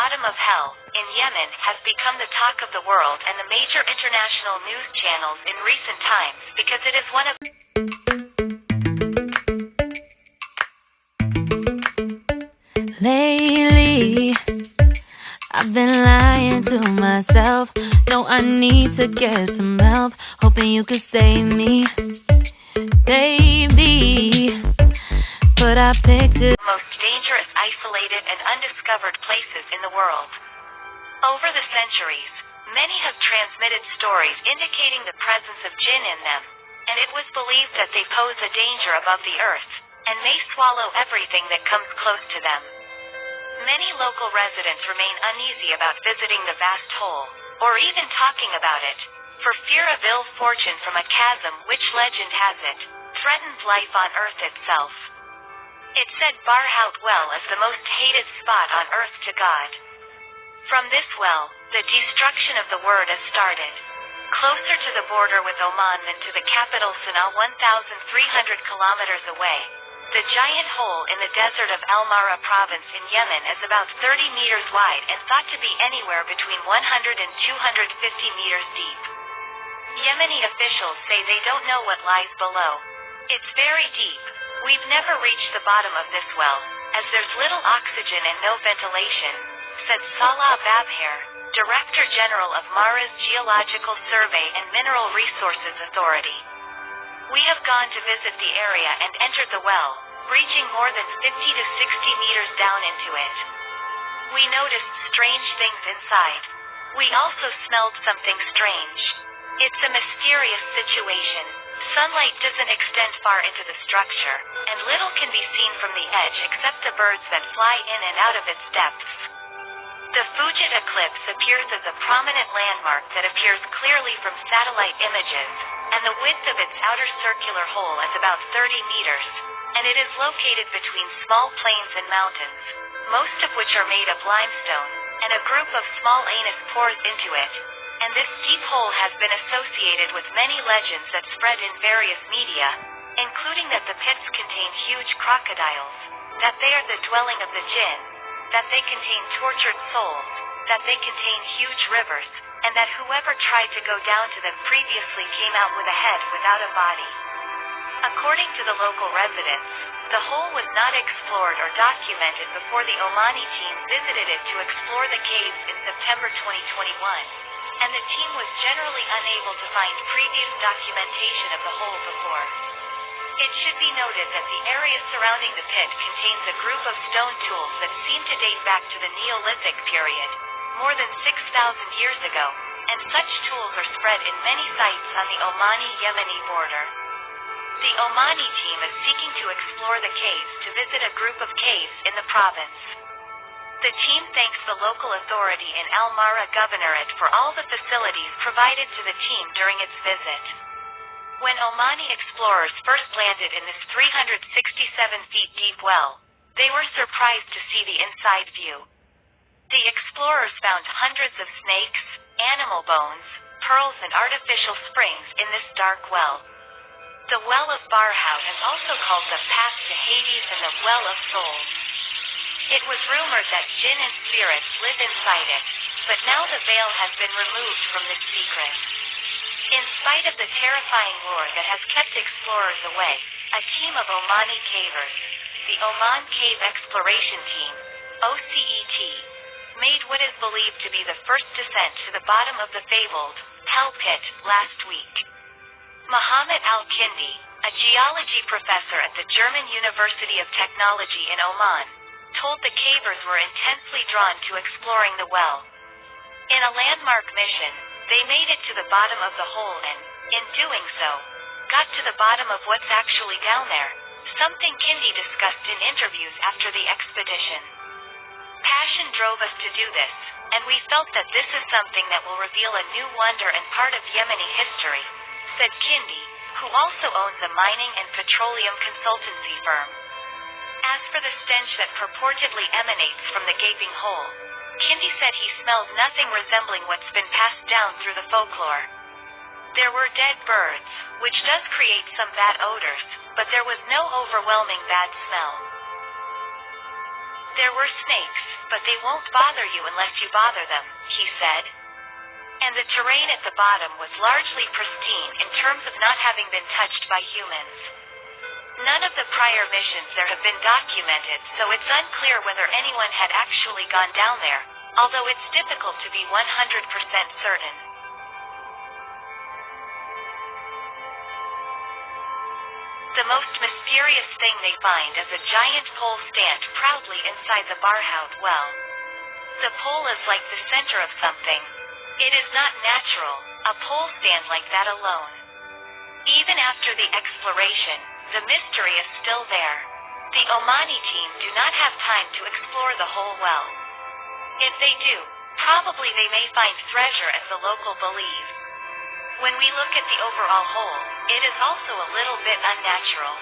bottom of hell, in Yemen, has become the talk of the world and the major international news channels in recent times because it is one of Lately, I've been lying to myself. No, I need to get some help. Hoping you could save me, baby. But I picked it. most dangerous, isolated, and undiscovered places in the world. Over the centuries, many have transmitted stories indicating the presence of jinn in them, and it was believed that they pose a danger above the earth, and may swallow everything that comes close to them. Many local residents remain uneasy about visiting the vast hole, or even talking about it, for fear of ill fortune from a chasm which, legend has it, threatens life on Earth itself. It's said Barhout Well is the most hated spot on Earth to God. From this well, the destruction of the word has started. Closer to the border with Oman than to the capital Sana'a, 1,300 kilometers away, the giant hole in the desert of Al-Mara province in Yemen is about 30 meters wide and thought to be anywhere between 100 and 250 meters deep. Yemeni officials say they don't know what lies below. It's very deep. We've never reached the bottom of this well, as there's little oxygen and no ventilation, said Salah Babher, Director General of Mara's Geological Survey and Mineral Resources Authority. We have gone to visit the area and entered the well, reaching more than 50 to 60 meters down into it. We noticed strange things inside. We also smelled something strange. It's a mysterious situation. Sunlight doesn't extend far into the structure, and little can be seen from the edge except the birds that fly in and out of its depths. The Fugit eclipse appears as a prominent landmark that appears clearly from satellite images, and the width of its outer circular hole is about 30 meters, and it is located between small plains and mountains, most of which are made of limestone, and a group of small anus pours into it. And this deep hole has been associated with many legends that spread in various media, including that the pits contain huge crocodiles, that they are the dwelling of the jinn, that they contain tortured souls, that they contain huge rivers, and that whoever tried to go down to them previously came out with a head without a body. According to the local residents, the hole was not explored or documented before the Omani team visited it to explore the caves in September 2021. And the team was generally unable to find previous documentation of the hole before. It should be noted that the area surrounding the pit contains a group of stone tools that seem to date back to the Neolithic period, more than 6,000 years ago, and such tools are spread in many sites on the Omani-Yemeni border. The Omani team is seeking to explore the caves to visit a group of caves in the province. The team thanks the local authority in Al-Mara Governorate for all the facilities provided to the team during its visit. When Omani explorers first landed in this 367 feet deep well, they were surprised to see the inside view. The explorers found hundreds of snakes, animal bones, pearls, and artificial springs in this dark well. The Well of Barhout is also called the Path to Hades and the Well of Souls. It was rumored that jinn and spirits live inside it, but now the veil has been removed from this secret. In spite of the terrifying lure that has kept explorers away, a team of Omani cavers, the Oman Cave Exploration Team, OCET, made what is believed to be the first descent to the bottom of the fabled Hell Pit last week. Mohammed Al-Kindi, a geology professor at the German University of Technology in Oman, told the cavers were intensely drawn to exploring the well. In a landmark mission, they made it to the bottom of the hole and, in doing so, got to the bottom of what's actually down there, something Kindi discussed in interviews after the expedition. Passion drove us to do this, and we felt that this is something that will reveal a new wonder and part of Yemeni history, said Kindi, who also owns a mining and petroleum consultancy firm. As for the stench that purportedly emanates from the gaping hole, Kindi said he smelled nothing resembling what's been passed down through the folklore. There were dead birds, which does create some bad odors, but there was no overwhelming bad smell. There were snakes, but they won't bother you unless you bother them, he said. And the terrain at the bottom was largely pristine in terms of not having been touched by humans. None of the prior missions there have been documented, so it's unclear whether anyone had actually gone down there, although it's difficult to be 100% certain. The most mysterious thing they find is a giant pole stand proudly inside the barhouse well. The pole is like the center of something. It is not natural, a pole stand like that alone. Even after the exploration, the mystery is still there. The Omani team do not have time to explore the whole well. If they do, probably they may find treasure as the local believe. When we look at the overall whole, it is also a little bit unnatural.